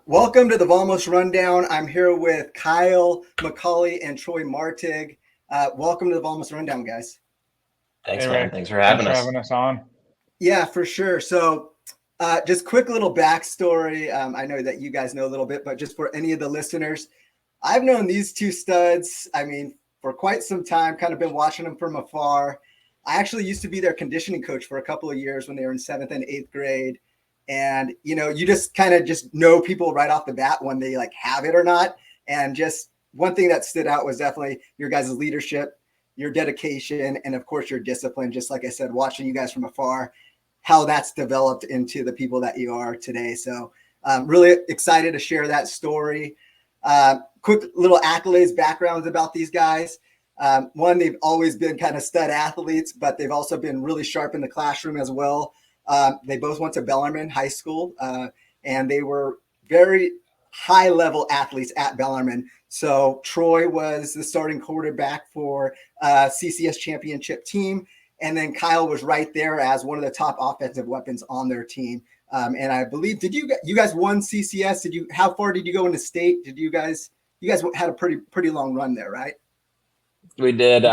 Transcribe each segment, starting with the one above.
Welcome to the Volmos Rundown. I'm here with Kyle, Macauley, and Troy Martig. Welcome to the Volmos Rundown, guys. Thanks, Hey, man. Rick. Thanks for Thanks having for us. having us on. Yeah, for sure. So, just quick little backstory. I know that you guys know a little bit, but just for any of the listeners, I've known these two studs, for quite some time, kind of been watching them from afar. I actually used to be their conditioning coach for a couple of years when they were in 7th and 8th grade. And, you just kind of just know people right off the bat when they like have it or not. And just one thing that stood out was definitely your guys' leadership, your dedication, and of course your discipline. Just like I said, watching you guys from afar, how that's developed into the people that you are today. So really excited to share that story. Quick little accolades, backgrounds about these guys. One, they've always been kind of stud athletes, but they've also been really sharp in the classroom as well. They both went to Bellarmine High School, and they were very high-level athletes at Bellarmine. So Troy was the starting quarterback for CCS championship team, and then Kyle was right there as one of the top offensive weapons on their team. And I believe, did you guys won CCS? How far did you go into state? You guys had a pretty long run there, right? We did. It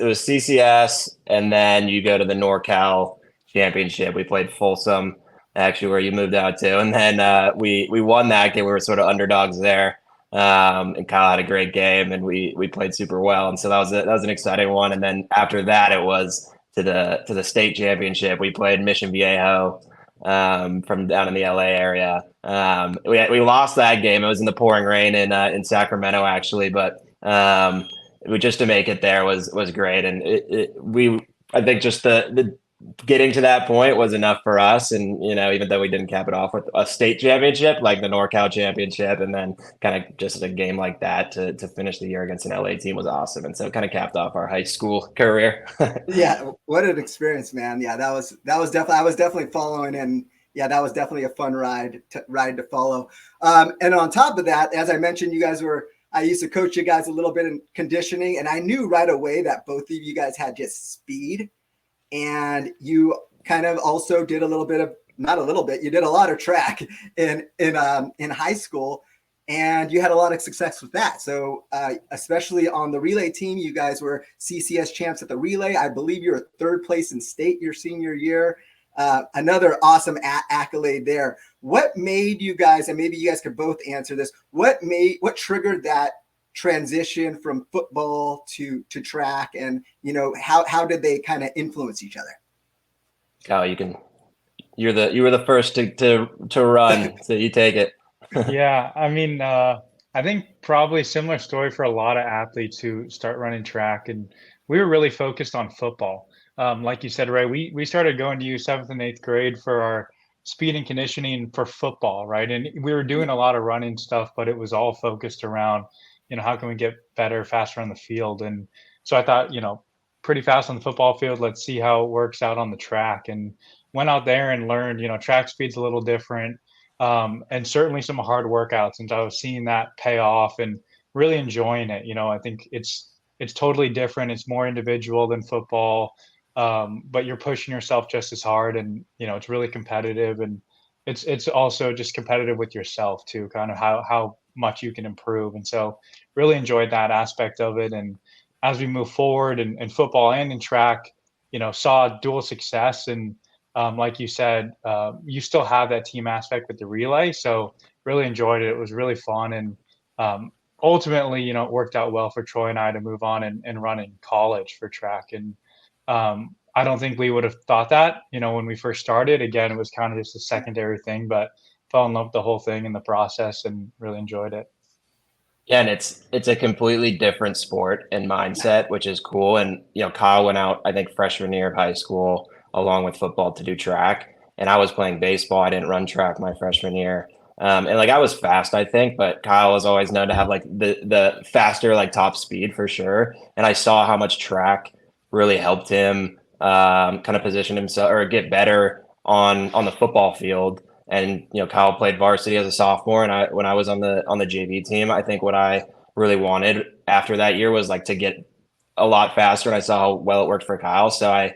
was CCS, and then you go to the NorCal Championship. We played Folsom, actually, where you moved out to, and then we won that game. We were sort of underdogs there, and Kyle had a great game, and we played super well, and so that was an exciting one. And then after that, it was to the state championship. We played Mission Viejo from down in the LA area. We lost that game. It was in the pouring rain in Sacramento, actually, but. Just to make it there was great, and I think just the getting to that point was enough for us, and even though we didn't cap it off with a state championship like the NorCal championship, and then kind of just a game like that to finish the year against an LA team was awesome, and so kind of capped off our high school career. Yeah, what an experience, man. Yeah, that was definitely, I was definitely following, and yeah, that was definitely a fun ride to follow. And on top of that, as I mentioned, I used to coach you guys a little bit in conditioning, and I knew right away that both of you guys had just speed, and you kind of also did you did a lot of track in high school, and you had a lot of success with that. So especially on the relay team, you guys were CCS champs at the relay. I believe you were third place in state your senior year. Another awesome accolade there. What made you guys, and maybe you guys could both answer this, what triggered that transition from football to track, and how did they kind of influence each other? Oh, you were the first to run, so you take it. Yeah, I think probably similar story for a lot of athletes who start running track, and we were really focused on football. Like you said, Ray, we started going to you 7th and 8th grade for our speed and conditioning for football, right? And we were doing a lot of running stuff, but it was all focused around, how can we get better, faster on the field? And so I thought, pretty fast on the football field, let's see how it works out on the track. And went out there and learned, track speed's a little different, and certainly some hard workouts. And so I was seeing that pay off and really enjoying it. I think it's totally different. It's more individual than football, but you're pushing yourself just as hard, and it's really competitive, and it's also just competitive with yourself too, kind of how much you can improve. And so really enjoyed that aspect of it. And as we move forward in football and in track, saw dual success. And like you said, you still have that team aspect with the relay. So really enjoyed it. It was really fun. And ultimately, it worked out well for Troy and I to move on and run in college for track. And I don't think we would have thought that, when we first started. Again, it was kind of just a secondary thing, but fell in love with the whole thing in the process and really enjoyed it. Yeah, and it's a completely different sport and mindset, which is cool. And Kyle went out, I think, freshman year of high school, along with football, to do track. And I was playing baseball. I didn't run track my freshman year. And like I was fast, I think, but Kyle was always known to have like the faster, like top speed for sure. And I saw how much track really helped him kind of position himself or get better on the football field. And Kyle played varsity as a sophomore, and when I was on the JV team, I think what I really wanted after that year was like to get a lot faster, and I saw how well it worked for Kyle. So I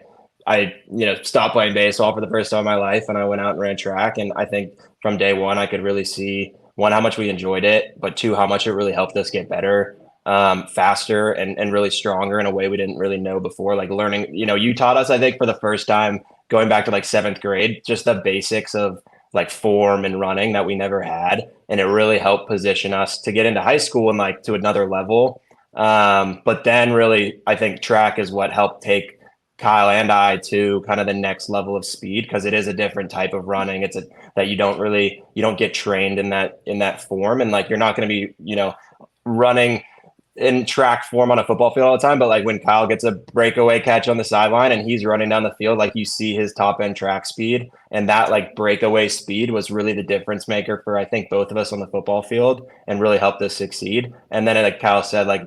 stopped playing baseball for the first time in my life, and I went out and ran track. And I think from day one, I could really see, one, how much we enjoyed it, but two, how much it really helped us get better, faster, and really stronger in a way we didn't really know before. Like learning, you taught us, I think, for the first time, going back to like seventh grade, just the basics of like form and running that we never had. And it really helped position us to get into high school and like to another level. But then really, I think track is what helped take Kyle and I to kind of the next level of speed, because it is a different type of running. That you don't get trained in that form. And like, you're not going to be, running in track form on a football field all the time. But like when Kyle gets a breakaway catch on the sideline and he's running down the field, like you see his top end track speed, and that like breakaway speed was really the difference maker for, I think, both of us on the football field, and really helped us succeed. And then like Kyle said, like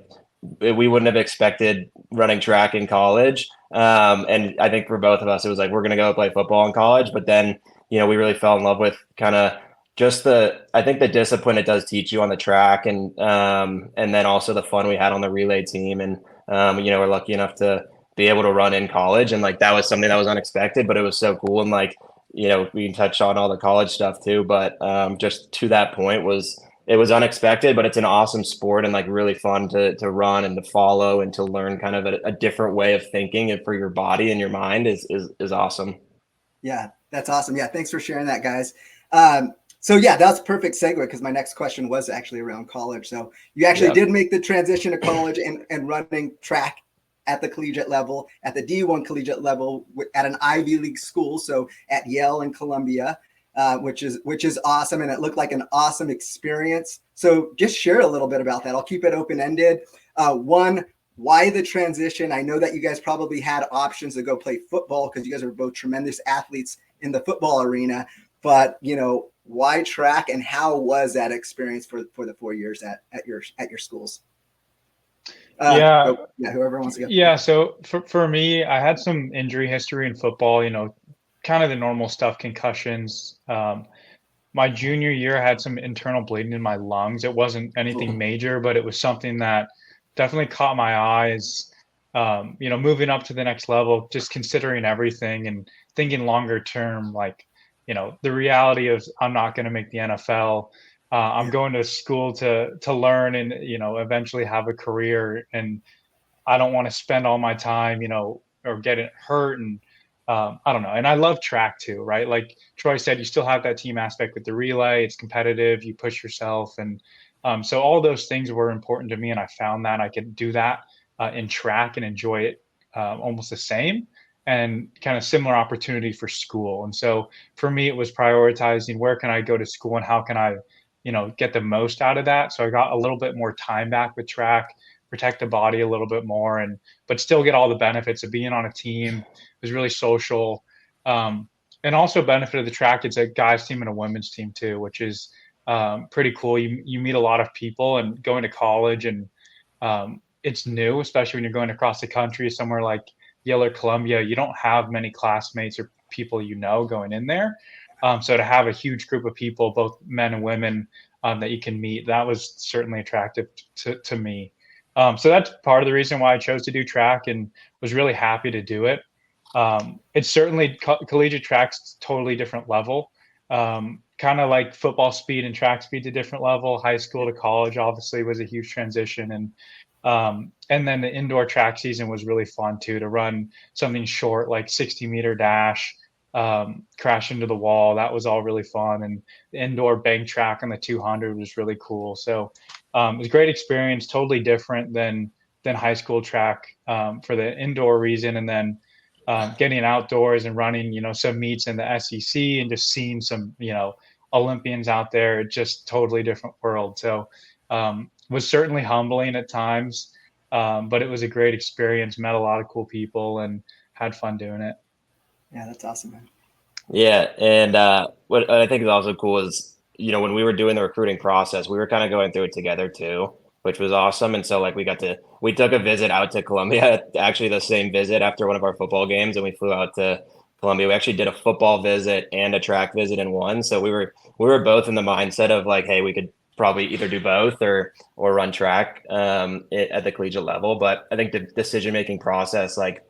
we wouldn't have expected running track in college. And I think for both of us, it was like, we're going to go play football in college. But then, we really fell in love with kind of just I think the discipline it does teach you on the track, and then also the fun we had on the relay team. And, we're lucky enough to be able to run in college. And like, that was something that was unexpected, but it was so cool. And like, we can touch on all the college stuff too, but just to that point it was unexpected, but it's an awesome sport and like really fun to run and to follow and to learn kind of a different way of thinking for your body and your mind is awesome. Yeah, that's awesome. Yeah. Thanks for sharing that, guys. So yeah, that's a perfect segue, because my next question was actually around college. So you actually did make the transition to college and running track at the collegiate level, at the D1 collegiate level, at an Ivy League school. So at Yale and Columbia, which is awesome. And it looked like an awesome experience. So just share a little bit about that. I'll keep it open-ended. One, why the transition? I know that you guys probably had options to go play football, because you guys are both tremendous athletes in the football arena, but why track, and how was that experience for the 4 years at your schools? Whoever wants to go. Yeah. So for me, I had some injury history in football, kind of the normal stuff, concussions. My junior year, I had some internal bleeding in my lungs. It wasn't anything major, but it was something that definitely caught my eyes. Moving up to the next level, just considering everything and thinking longer term, like, the reality of I'm not going to make the NFL. I'm going to school to learn and, eventually have a career. And I don't want to spend all my time, or get it hurt. And I don't know. And I love track too, right? Like Troy said, you still have that team aspect with the relay. It's competitive. You push yourself. And so all those things were important to me. And I found that I could do that in track and enjoy it almost the same, and kind of similar opportunity for school. And so for me, it was prioritizing where can I go to school and how can I, get the most out of that. So I got a little bit more time back with track, protect the body a little bit more, but still get all the benefits of being on a team. It was really social. And also benefit of the track, it's a guys team and a women's team too, which is pretty cool. You meet a lot of people, and going to college, and it's new, especially when you're going across the country somewhere like Yale or Columbia. You don't have many classmates or people going in there. So to have a huge group of people, both men and women, that you can meet, that was certainly attractive to me. So that's part of the reason why I chose to do track, and was really happy to do it. It's certainly collegiate track's totally different level. Kind of like football speed and track speed to different level. High school to college obviously was a huge transition, and then the indoor track season was really fun too, to run something short like 60-meter dash, crash into the wall. That was all really fun. And the indoor bank track on the 200 was really cool. So it was a great experience, totally different than high school track for the indoor reason. And then getting outdoors and running, some meets in the SEC and just seeing some, Olympians out there, just totally different world. So was certainly humbling at times, but it was a great experience, met a lot of cool people, and had fun doing it. Yeah, that's awesome, man. Yeah. And what I think is also cool is, when we were doing the recruiting process, we were kind of going through it together too, which was awesome. And so like we took a visit out to Columbia, actually the same visit after one of our football games, and we flew out to Columbia. We actually did a football visit and a track visit in one. So we were both in the mindset of like, hey, we could probably either do both or run track at the collegiate level. But I think the decision-making process, like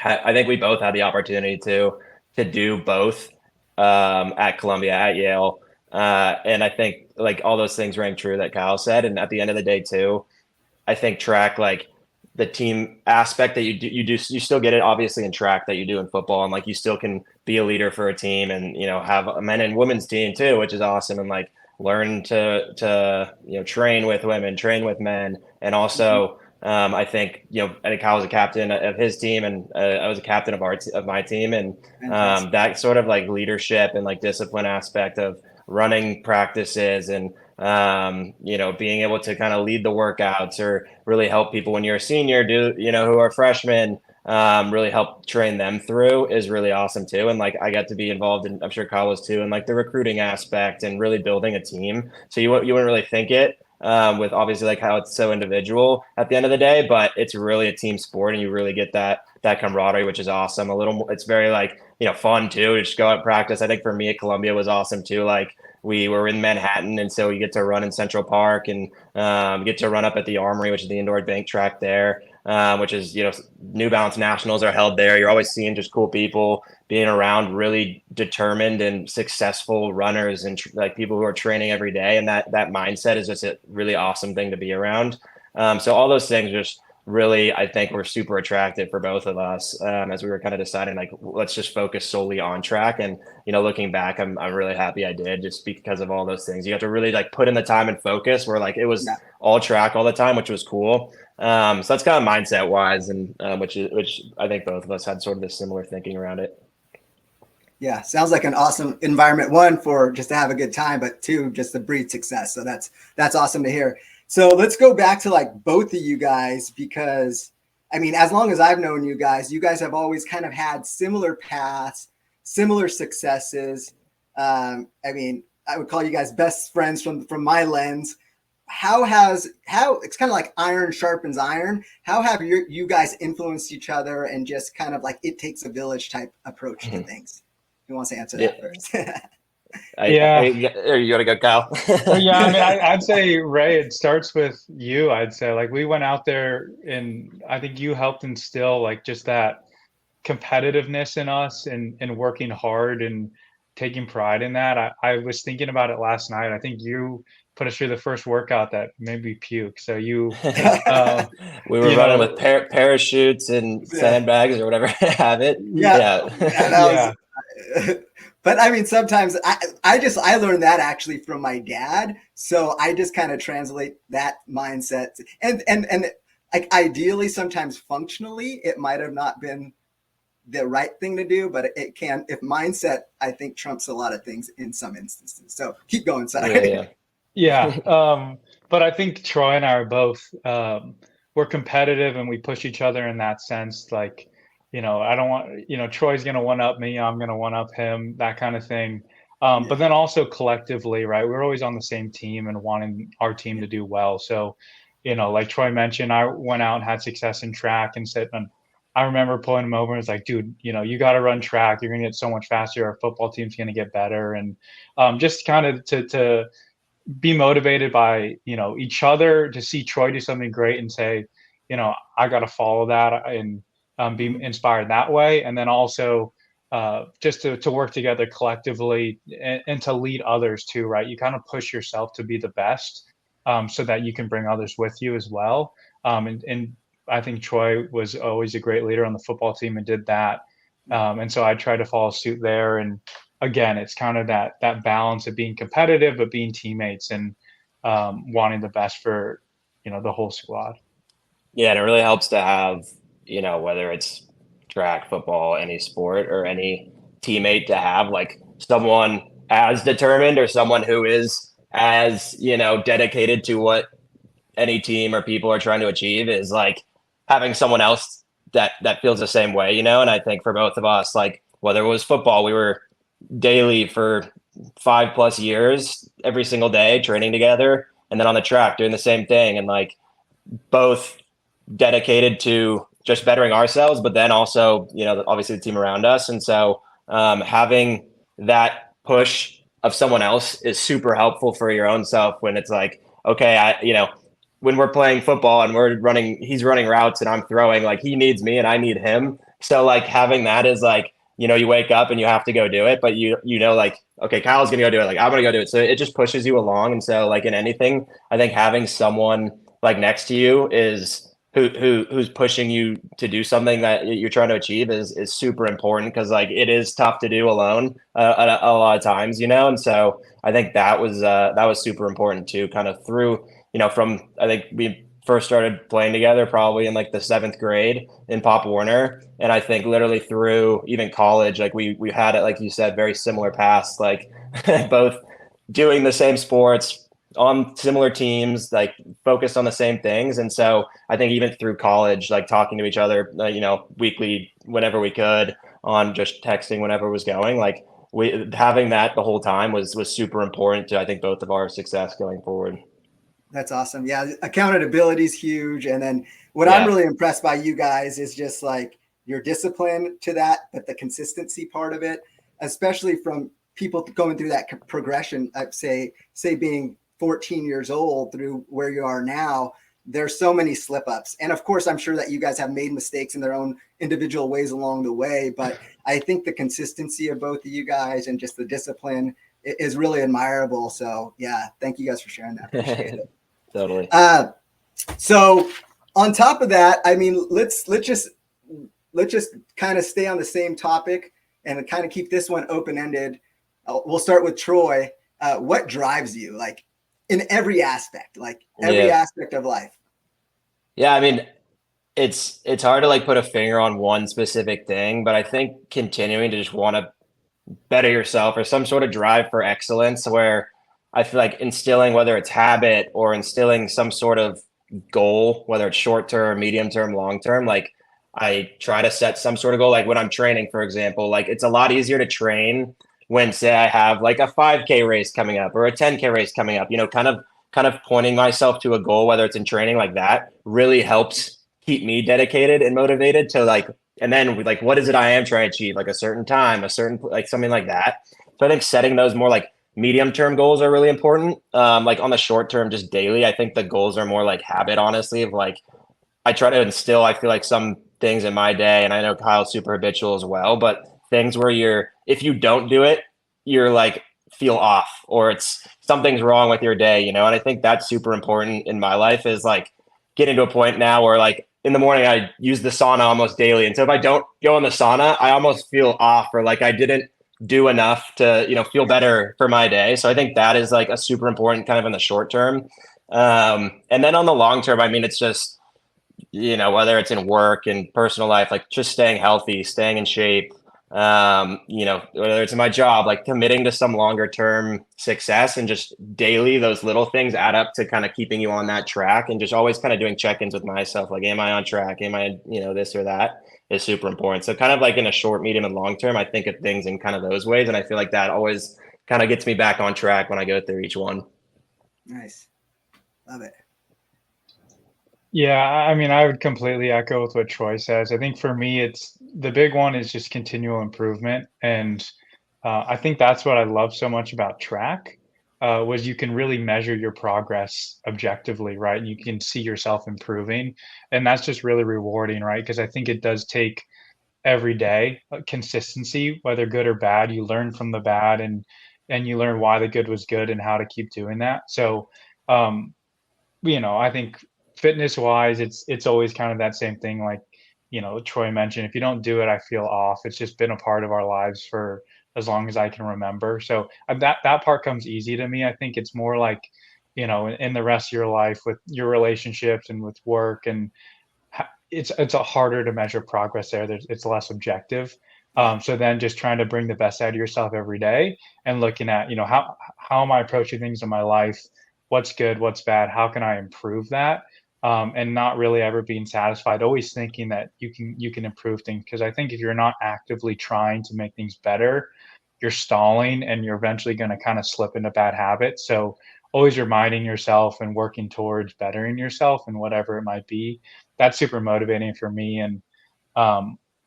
I think we both had the opportunity to do both at Columbia, at Yale. And I think like all those things rang true that Kyle said. And at the end of the day too, I think track, like the team aspect that you still get it obviously in track that you do in football, and like you still can be a leader for a team, and have a men and women's team too, which is awesome, and like learn to train with women, train with men, and also I think I think Kyle was a captain of his team, and I was a captain of of my team, and Fantastic. that sort of like leadership and like discipline aspect of running practices and being able to kind of lead the workouts or really help people when you're a senior who are freshmen, really help train them through is really awesome too. And like, I got to be involved in, I'm sure Kyle was too, and like the recruiting aspect and really building a team. So you wouldn't really think it, with obviously like how it's so individual at the end of the day, but it's really a team sport and you really get that camaraderie, which is awesome. It's very like, fun too, to just go out and practice. I think for me at Columbia was awesome too. Like, we were in Manhattan, and so you get to run in Central Park and get to run up at the Armory, which is the indoor bank track there, which is, New Balance Nationals are held there. You're always seeing just cool people being around really determined and successful runners and like people who are training every day. And that mindset is just a really awesome thing to be around. So all those things just really, I think, were super attractive for both of us, as we were kind of deciding like, let's just focus solely on track. And looking back, I'm really happy I did, just because of all those things. You have to really like put in the time and focus, where like it was all track all the time, which was cool. So that's kind of mindset wise, and which I think both of us had sort of this similar thinking around it. Yeah, sounds like an awesome environment. One, for just to have a good time, but two, just to breed success. So that's awesome to hear. So let's go back to like both of you guys, because I mean, as long as I've known you guys have always kind of had similar paths, similar successes. I mean, I would call you guys best friends from my lens. How it's kind of like iron sharpens iron. How have you guys influenced each other, and just kind of like it takes a village type approach to things? Who wants to answer that first? You gotta go, Kyle. Well, yeah, I mean, I'd say, Ray, it starts with you. I'd say, like, we went out there, and I think you helped instill like just that competitiveness in us, and working hard and taking pride in that. I was thinking about it last night. I think you put us through the first workout that made me puke. So you, we were running with parachutes and sandbags or whatever have it. Yeah. But I mean, sometimes I learned that actually from my dad. So I just kind of translate that mindset, and like ideally, sometimes functionally, it might have not been the right thing to do, but it can, if mindset, I think, trumps a lot of things in some instances. So keep going, sorry. Yeah. But I think Troy and I are both, we're competitive, and we push each other in that sense. Like, I don't want, Troy's going to one up me, I'm going to one up him, that kind of thing. But then also collectively, right? We're always on the same team and wanting our team to do well. So, like Troy mentioned, I went out and had success in track, and said, and I remember pulling him over and was like, dude, you got to run track. You're going to get so much faster. Our football team's going to get better. And just kind of to be motivated by, each other, to see Troy do something great and say, I got to follow that, and be inspired that way. And then also just to work together collectively, and to lead others too, right? You kind of push yourself to be the best, so that you can bring others with you as well. And I think Troy was always a great leader on the football team and did that. And so I tried to follow suit there. And again, it's kind of that balance of being competitive, but being teammates, and wanting the best for, the whole squad. Yeah, and it really helps to have, whether it's track, football, any sport, or any teammate, to have like someone as determined, or someone who is as, dedicated to what any team or people are trying to achieve, is like having someone else that feels the same way, And I think for both of us, like whether it was football, we were daily for 5+ years, every single day training together, and then on the track doing the same thing, and like both dedicated to just bettering ourselves, but then also, obviously the team around us. And so having that push of someone else is super helpful for your own self, when it's like, okay, when we're playing football and he's running routes and I'm throwing, like he needs me and I need him. So like having that is like, you wake up and you have to go do it, but like, okay, Kyle's gonna go do it. Like I'm gonna go do it. So it just pushes you along. And so like in anything, I think having someone like next to you is who's pushing you to do something that you're trying to achieve is super important, because like it is tough to do alone a lot of times, and so I think that was super important too, kind of through, from, I think we first started playing together probably in like the 7th grade in Pop Warner, and I think literally through even college, like we had it, like you said, very similar paths, like both doing the same sports on similar teams, like focused on the same things. And so I think even through college, like talking to each other, weekly, whenever we could, on just texting whenever it was going, like we having that the whole time was super important to, I think, both of our success going forward. That's awesome. Yeah, accountability is huge. And then what I'm really impressed by you guys is just like your discipline to that, but the consistency part of it, especially from people going through that progression, I'd say being 14 years old through where you are now. There's so many slip ups. And of course, I'm sure that you guys have made mistakes in their own individual ways along the way. But I think the consistency of both of you guys and just the discipline is really admirable. So yeah, thank you guys for sharing that. Appreciate it. Totally. So on top of that, I mean, let's just kind of stay on the same topic and kind of keep this one open-ended. We'll start with Troy. What drives you, like in every aspect, aspect of life? Yeah, I mean, it's hard to like put a finger on one specific thing, but I think continuing to just want to better yourself, or some sort of drive for excellence, where I feel like instilling, whether it's habit or instilling some sort of goal, whether it's short term, medium term, long term, like I try to set some sort of goal. Like when I'm training, for example, like it's a lot easier to train when, say, I have like a 5K race coming up or a 10K race coming up, kind of pointing myself to a goal, whether it's in training, like that really helps keep me dedicated and motivated to like, and then like, what is it I am trying to achieve? Like a certain time, a certain, like something like that. So I think setting those more like medium term goals are really important. Like on the short term, just daily, I think the goals are more like habit, honestly, of like, I try to instill, I feel like, some things in my day, and I know Kyle's super habitual as well, but things where if you don't do it, you're like feel off, or it's something's wrong with your day, and I think that's super important in my life, is like getting to a point now where like in the morning I use the sauna almost daily. And so if I don't go in the sauna, I almost feel off, or like I didn't do enough to, feel better for my day. So I think that is like a super important kind of in the short term. And then on the long term, I mean, it's just, whether it's in work and personal life, like just staying healthy, staying in shape, whether it's in my job, like committing to some longer term success, and just daily, those little things add up to kind of keeping you on that track, and just always kind of doing check-ins with myself. Like, am I on track? Am I, this or that is super important. So kind of like in a short, medium, and long term, I think of things in kind of those ways. And I feel like that always kind of gets me back on track when I go through each one. Nice. Love it. Yeah, I mean, I would completely echo with what Troy says. I think for me, it's the big one is just continual improvement. And I think that's what I love so much about track, was you can really measure your progress objectively, right? And you can see yourself improving. And that's just really rewarding, right? Because I think it does take every day consistency, whether good or bad. You learn from the bad, and you learn why the good was good and how to keep doing that. So, I think fitness wise, it's always kind of that same thing. Like, Troy mentioned, if you don't do it, I feel off. It's just been a part of our lives for as long as I can remember. So that part comes easy to me. I think it's more like, in the rest of your life with your relationships and with work, and it's a harder to measure progress there. It's less objective. So then just trying to bring the best out of yourself every day, and looking at, how am I approaching things in my life? What's good? What's bad? How can I improve that? And not really ever being satisfied, always thinking that you can improve things. Because I think if you're not actively trying to make things better, you're stalling, and you're eventually going to kind of slip into bad habits. So always reminding yourself and working towards bettering yourself and whatever it might be. That's super motivating for me. And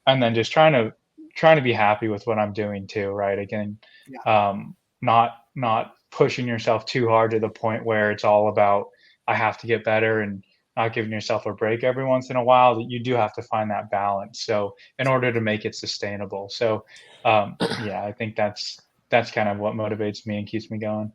then just trying to be happy with what I'm doing too, right? Again, not pushing yourself too hard to the point where it's all about I have to get better, and not giving yourself a break every once in a while, that you do have to find that balance. So in order to make it sustainable. So yeah, I think that's kind of what motivates me and keeps me going.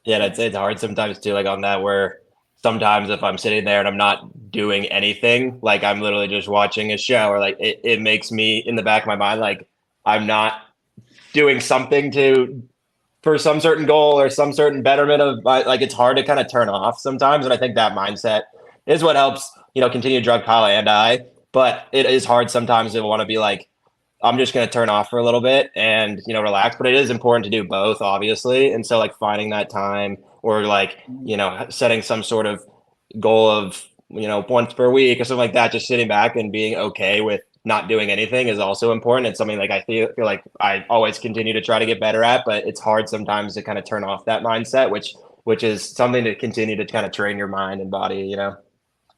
Yeah, and I'd say it's hard sometimes too, like on that where sometimes if I'm sitting there and I'm not doing anything, like I'm literally just watching a show, or like it makes me in the back of my mind like I'm not doing something for some certain goal or some certain betterment of like it's hard to kind of turn off sometimes. And I think that mindset is what helps, continue to drug Kyle and I. But it is hard sometimes to want to be like, I'm just going to turn off for a little bit and, relax. But it is important to do both, obviously. And so, like, finding that time or, like, setting some sort of goal of, once per week or something like that, just sitting back and being okay with not doing anything is also important. It's something like I feel like I always continue to try to get better at, but it's hard sometimes to kind of turn off that mindset, which is something to continue to kind of train your mind and body,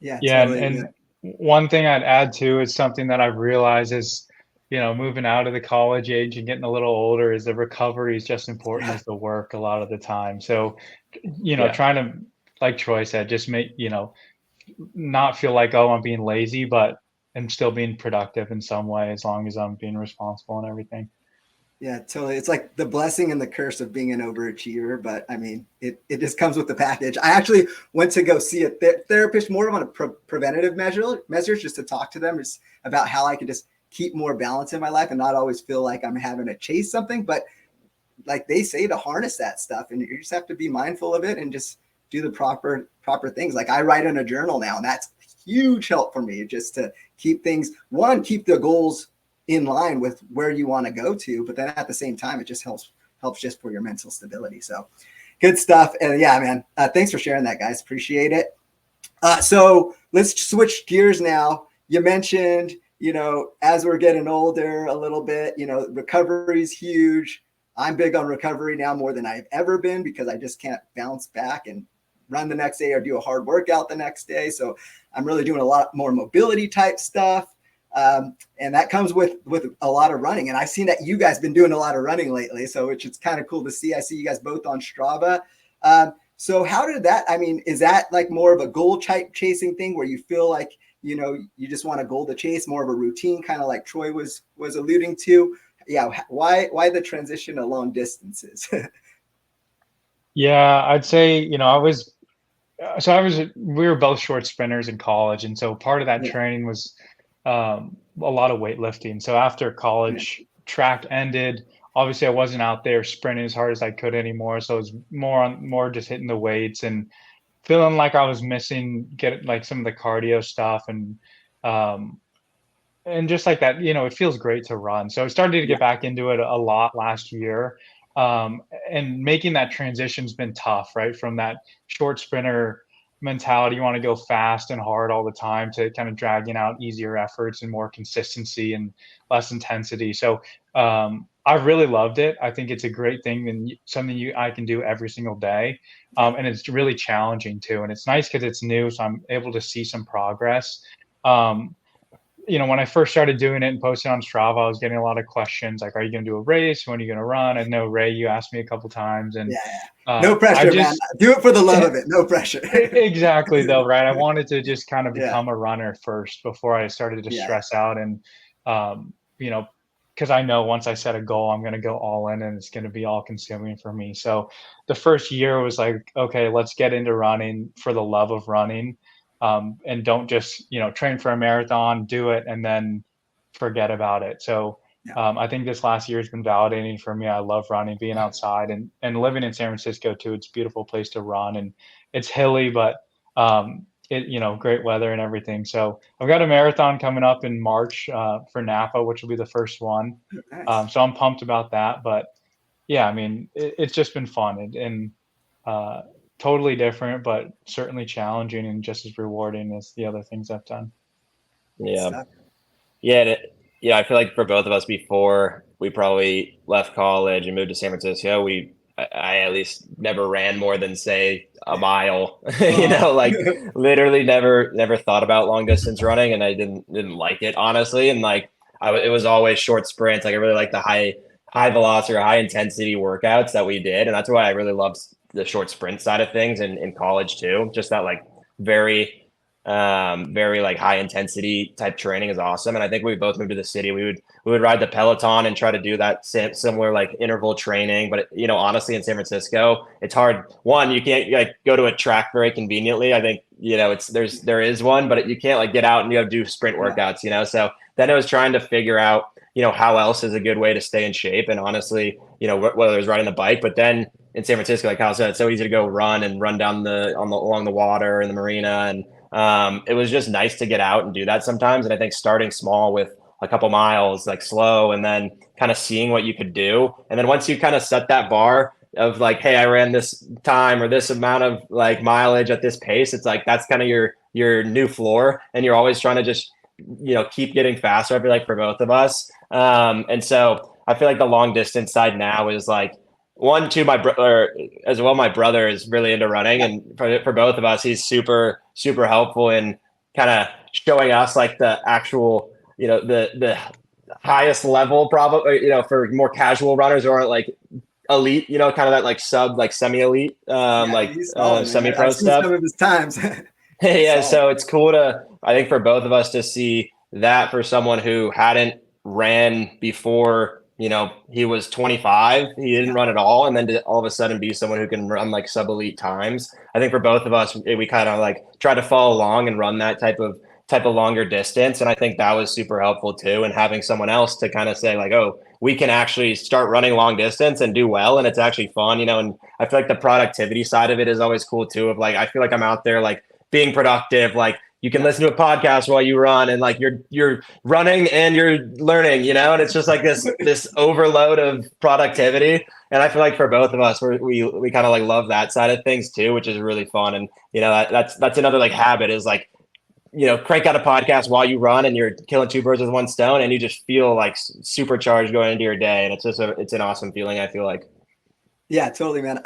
Yeah, Yeah, totally. and one thing I'd add too is something that I've realized is, moving out of the college age and getting a little older, is the recovery is just important as the work a lot of the time. So, Yeah. trying to, like Troy said, just make, not feel like, oh, I'm being lazy, but I'm still being productive in some way as long as I'm being responsible and everything. Yeah, totally. It's like the blessing and the curse of being an overachiever, but I mean, it just comes with the package. I actually went to go see a therapist more on a preventative measures just to talk to them just about how I could just keep more balance in my life and not always feel like I'm having to chase something. But like they say, to harness that stuff, and you just have to be mindful of it and just do the proper things. Like I write in a journal now, and that's huge help for me just to keep things, keep the goals in line with where you want to go to, but then at the same time, it just helps just for your mental stability. So good stuff. And yeah, man, thanks for sharing that, guys. Appreciate it. So let's switch gears now. You mentioned, as we're getting older a little bit, recovery is huge. I'm big on recovery now more than I've ever been because I just can't bounce back and run the next day or do a hard workout the next day. So I'm really doing a lot more mobility type stuff. And that comes with a lot of running. And I've seen that you guys been doing a lot of running lately. So which is kind of cool to see. I see you guys both on Strava. So how did that, is that like more of a goal type chasing thing where you feel like, you just want a goal to chase, more of a routine, kind of like Troy was alluding to? Yeah. Why the transition to long distances? Yeah, I'd say, we were both short sprinters in college. And so part of that training was a lot of weightlifting. So after college, track ended. Obviously, I wasn't out there sprinting as hard as I could anymore. So it was more just hitting the weights and feeling like I was missing like some of the cardio stuff and just like that, it feels great to run. So I started to get back into it a lot last year. And making that transition's been tough, right? From that short sprinter mentality, you want to go fast and hard all the time, to kind of dragging out easier efforts and more consistency and less intensity. So I've really loved it. I think it's a great thing and something I can do every single day. And it's really challenging too. And it's nice because it's new, so I'm able to see some progress. When I first started doing it and posting on Strava, I was getting a lot of questions like, are you going to do a race? When are you going to run? I know, Ray, you asked me a couple times. And no pressure, man. Do it for the love of it. No pressure. Exactly, though, right? I wanted to just kind of become a runner first before I started to stress out. And, because I know once I set a goal, I'm going to go all in and it's going to be all consuming for me. So the first year was like, okay, let's get into running for the love of running. And don't just, train for a marathon, do it, and then forget about it. So I think this last year has been validating for me. I love running, being outside, and living in San Francisco too. It's a beautiful place to run, and it's hilly, but great weather and everything. So I've got a marathon coming up in March for Napa, which will be the first one. Nice. So I'm pumped about that. But yeah, it's just been fun and totally different, but certainly challenging and just as rewarding as the other things I've done. Yeah. Yeah. I feel like for both of us, before we probably left college and moved to San Francisco, I at least never ran more than, say, a mile, like literally never thought about long distance running. And I didn't like it, honestly. And like, it was always short sprints. Like I really like the high velocity or high intensity workouts that we did. And that's why I really loved the short sprint side of things in college too. Just that like very very like high intensity type training is awesome. And I think we both moved to the city. We would ride the Peloton and try to do that similar like interval training. But honestly, in San Francisco, it's hard. One, you can't like go to a track very conveniently. I think there is one, but you can't like get out and you have to do sprint workouts. So then I was trying to figure out how else is a good way to stay in shape. And honestly, whether it was riding the bike, but then in San Francisco, like Kyle said, it's so easy to go run down along the water and the marina. And it was just nice to get out and do that sometimes. And I think starting small with a couple miles, like slow, and then kind of seeing what you could do. And then once you kind of set that bar of like, hey, I ran this time or this amount of like mileage at this pace, it's like, that's kind of your new floor. And you're always trying to just, keep getting faster. I feel like for both of us. And so I feel like the long distance side now is like, my brother is really into running, and for both of us, he's super, super helpful in kind of showing us like the actual, the highest level probably, for more casual runners or like elite, kind of that like semi-elite, semi-pro stuff. Some of his times. Yeah. So it's cool I think for both of us to see that for someone who hadn't ran before, he was 25, he didn't run at all. And then to all of a sudden be someone who can run like sub-elite times. I think for both of us, we kind of like try to follow along and run that type of longer distance. And I think that was super helpful too. And having someone else to kind of say like, oh, we can actually start running long distance and do well. And it's actually fun, and I feel like the productivity side of it is always cool too. Of like, I feel like I'm out there like being productive, like you can listen to a podcast while you run and like you're running and you're learning, and it's just like this overload of productivity. And I feel like for both of us, we kind of like love that side of things too, which is really fun. And that's another like habit is like, crank out a podcast while you run and you're killing two birds with one stone and you just feel like supercharged going into your day. And it's an awesome feeling, I feel like. Yeah, totally, man.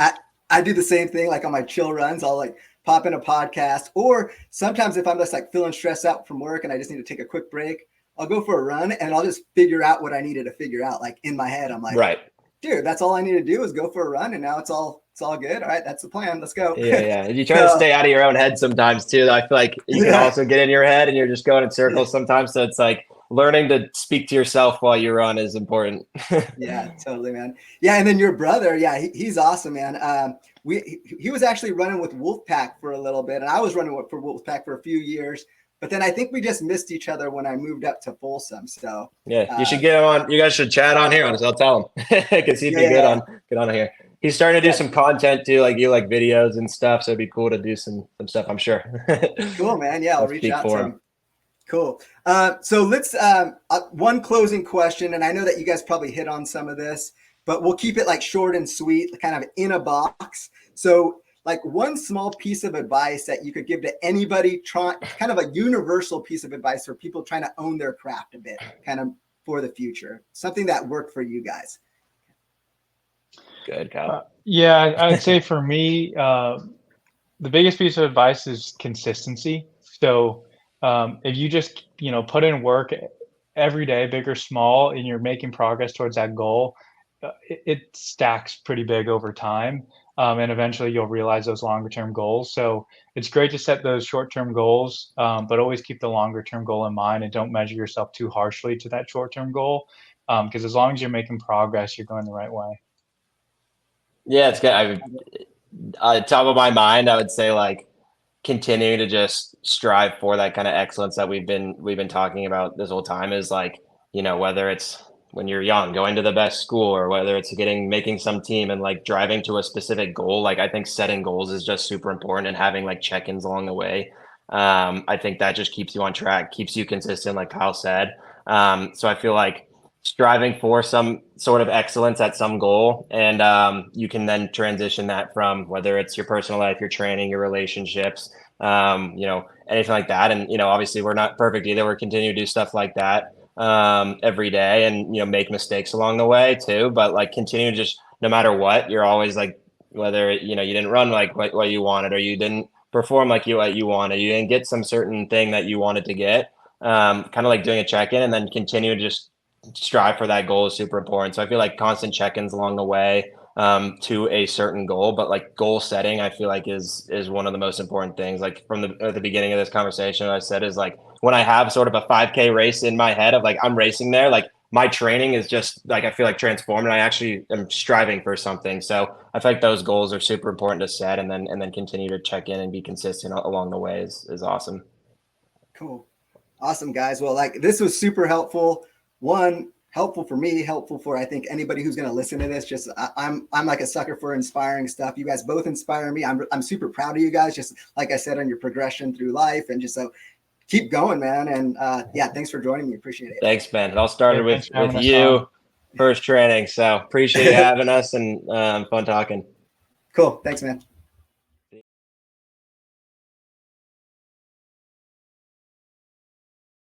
I do the same thing. Like on my chill runs, I'll like pop in a podcast, or sometimes if I'm just like feeling stressed out from work and I just need to take a quick break, I'll go for a run and I'll just figure out what I needed to figure out. Like in my head, I'm like, right, dude, that's all I need to do is go for a run. And now it's all good. All right. That's the plan. Let's go. Yeah. You try to stay out of your own head sometimes too. I feel like you can also get in your head and you're just going in circles sometimes. So it's like learning to speak to yourself while you run is important. Yeah, totally, man. Yeah. And then your brother, he's awesome, man. He was actually running with Wolfpack for a little bit, and I was running for Wolfpack for a few years. But then I think we just missed each other when I moved up to Folsom. So yeah, you should get him on. You guys should chat on here. I'll tell him because he'd be good on here. He's starting to do some content too, like you like videos and stuff. So it'd be cool to do some stuff, I'm sure. Cool, man. Yeah, I'll reach out to him. Cool. So let's one closing question, and I know that you guys probably hit on some of this, but we'll keep it like short and sweet, kind of in a box. So like one small piece of advice that you could give to anybody kind of a universal piece of advice for people trying to own their craft a bit, kind of for the future, something that worked for you guys. Good, Kyle. Yeah, I'd say for me, the biggest piece of advice is consistency. So if you just, put in work every day, big or small, and you're making progress towards that goal, it stacks pretty big over time. And eventually you'll realize those longer term goals. So it's great to set those short term goals, but always keep the longer term goal in mind and don't measure yourself too harshly to that short term goal. Because as long as you're making progress, you're going the right way. Yeah, it's good. Top of my mind, I would say like continuing to just strive for that kind of excellence that we've been talking about this whole time is like, whether it's when you're young, going to the best school, or whether it's making some team and like driving to a specific goal. Like I think setting goals is just super important and having like check-ins along the way. I think that just keeps you on track, keeps you consistent, like Kyle said. So I feel like striving for some sort of excellence at some goal, and you can then transition that from whether it's your personal life, your training, your relationships, anything like that. And, obviously we're not perfect either. We're continuing to do stuff like that every day and, make mistakes along the way too, but like continue to just, no matter what, you're always like, whether, you didn't run like what you wanted, or you didn't perform like you wanted, you didn't get some certain thing that you wanted to get, kind of like doing a check-in and then continue to just strive for that goal is super important. So I feel like constant check-ins along the way, to a certain goal, but like goal setting, I feel like is one of the most important things. Like at the beginning of this conversation, I said is like when I have sort of a 5K race in my head of like I'm racing there, like my training is just like I feel like transformed, and I actually am striving for something. So I feel like those goals are super important to set, and then continue to check in and be consistent along the way is awesome. Cool. Awesome, guys. Well, like this was super helpful. One, helpful for me, helpful for I think anybody who's going to listen to this. Just I'm like a sucker for inspiring stuff. You guys both inspire me. I'm super proud of you guys. Just like I said, on your progression through life, and just so keep going, man. And yeah, thanks for joining me. Appreciate it. Thanks, Ben. It all started with having us you on. first training. So appreciate you having us, and fun talking. Cool. Thanks, man.